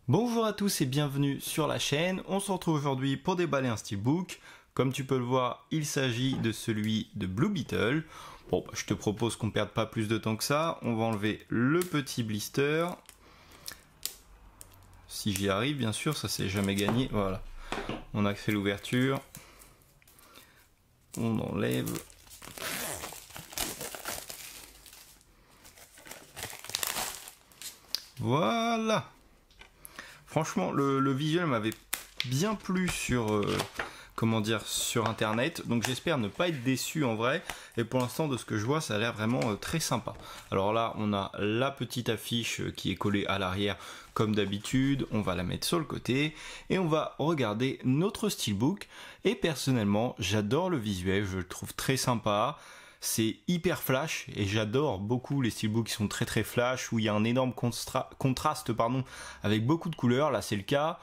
Bonjour à tous et bienvenue sur la chaîne. On se retrouve aujourd'hui pour déballer un steelbook. Comme tu peux le voir, il s'agit de celui de Blue Beetle. Bon, je te propose qu'on ne perde pas plus de temps que ça. On va enlever le petit blister. Si j'y arrive, bien sûr, ça c'est jamais gagné. Voilà. On a fait l'ouverture. On enlève. Voilà. Franchement, le visuel m'avait bien plu sur, sur internet, donc j'espère ne pas être déçu en vrai, et pour l'instant de ce que je vois ça a l'air vraiment très sympa. Alors là on a la petite affiche qui est collée à l'arrière comme d'habitude, on va la mettre sur le côté, et on va regarder notre steelbook, et personnellement j'adore le visuel, je le trouve très sympa. C'est hyper flash et j'adore beaucoup les steelbooks qui sont très flash, où il y a un énorme contraste avec beaucoup de couleurs. Là c'est le cas.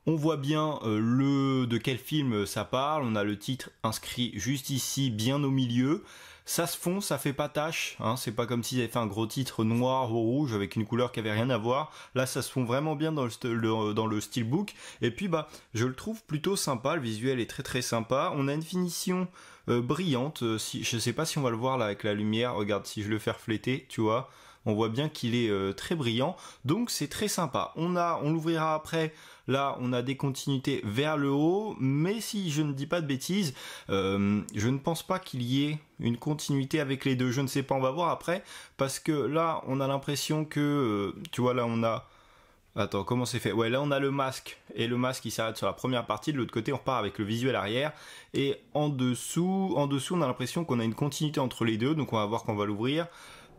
On voit bien de quel film ça parle. On a le titre inscrit juste ici, bien au milieu. Ça se fond, ça fait pas tache, hein. C'est pas comme s'ils avaient fait un gros titre noir ou rouge avec une couleur qui avait rien à voir. Là ça se fond vraiment bien dans le steelbook. Et puis je le trouve plutôt sympa, le visuel est très sympa. On a une finition brillante, je sais pas si on va le voir là avec la lumière, regarde si je le fais refléter, tu vois. On voit bien qu'il est très brillant, donc c'est très sympa. On l'ouvrira après. Là, on a des continuités vers le haut, mais si je ne dis pas de bêtises, je ne pense pas qu'il y ait une continuité avec les deux. Je ne sais pas, on va voir après, parce que là, on a l'impression que, tu vois, là, on a... Attends, comment c'est fait? Ouais, là, on a le masque, et le masque, il s'arrête sur la première partie. De l'autre côté, on repart avec le visuel arrière, et en dessous, on a l'impression qu'on a une continuité entre les deux, donc on va voir qu'on va l'ouvrir.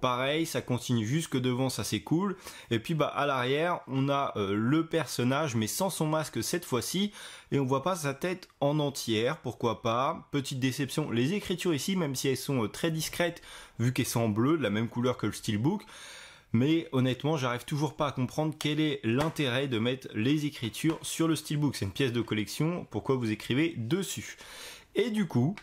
Pareil, ça continue jusque devant, ça c'est cool. Et puis à l'arrière, on a le personnage, mais sans son masque cette fois-ci. Et on voit pas sa tête en entière, pourquoi pas. Petite déception, les écritures ici, même si elles sont très discrètes, vu qu'elles sont en bleu, de la même couleur que le steelbook. Mais honnêtement, j'arrive toujours pas à comprendre quel est l'intérêt de mettre les écritures sur le steelbook. C'est une pièce de collection, pourquoi vous écrivez dessus? Et du coup...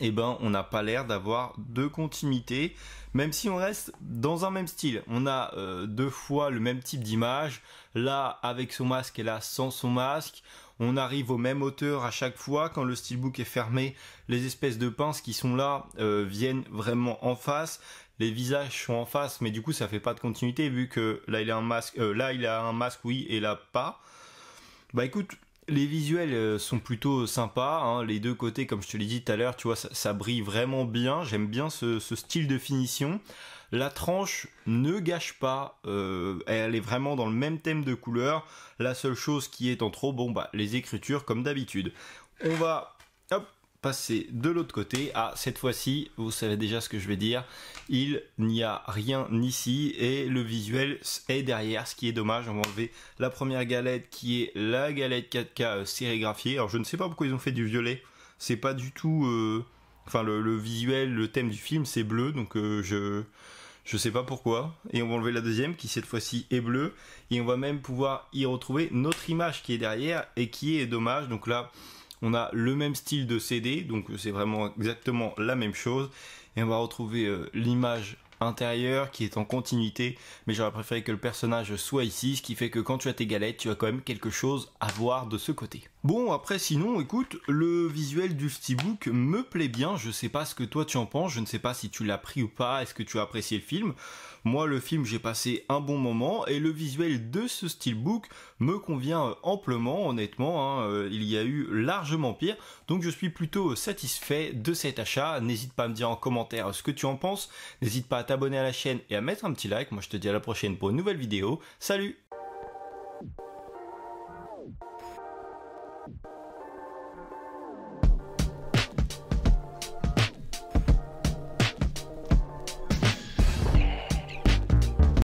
eh ben, on n'a pas l'air d'avoir de continuité, même si on reste dans un même style. On a deux fois le même type d'image, là avec son masque et là sans son masque. On arrive aux mêmes hauteurs à chaque fois. Quand le steelbook est fermé, les espèces de pinces qui sont là viennent vraiment en face. Les visages sont en face, mais du coup ça fait pas de continuité vu que là il a un masque, oui, et là pas. Bah écoute, les visuels sont plutôt sympas, hein. Les deux côtés, comme je te l'ai dit tout à l'heure, tu vois, ça brille vraiment bien. J'aime bien ce style de finition. La tranche ne gâche pas, elle est vraiment dans le même thème de couleur. La seule chose qui est en trop, les écritures comme d'habitude. On va, hop, passer de l'autre côté. Ah, cette fois-ci, vous savez déjà ce que je vais dire. Il n'y a rien ici et le visuel est derrière, ce qui est dommage. On va enlever la première galette qui est la galette 4K sérigraphiée. Alors je ne sais pas pourquoi ils ont fait du violet. C'est pas du tout... le visuel, le thème du film, c'est bleu, donc je sais pas pourquoi. Et on va enlever la deuxième qui cette fois-ci est bleue. Et on va même pouvoir y retrouver notre image qui est derrière et qui est dommage. Donc là... on a le même style de CD, donc c'est vraiment exactement la même chose. Et on va retrouver l'image intérieure qui est en continuité, mais j'aurais préféré que le personnage soit ici, ce qui fait que quand tu as tes galettes, tu as quand même quelque chose à voir de ce côté. Bon, après sinon, écoute, le visuel du steelbook me plaît bien, je sais pas ce que toi tu en penses, je ne sais pas si tu l'as pris ou pas, est-ce que tu as apprécié le film? Moi, le film, j'ai passé un bon moment, et le visuel de ce steelbook me convient amplement, honnêtement, hein, il y a eu largement pire, donc je suis plutôt satisfait de cet achat. N'hésite pas à me dire en commentaire ce que tu en penses, n'hésite pas à t'abonner à la chaîne et à mettre un petit like. Moi je te dis à la prochaine pour une nouvelle vidéo, salut!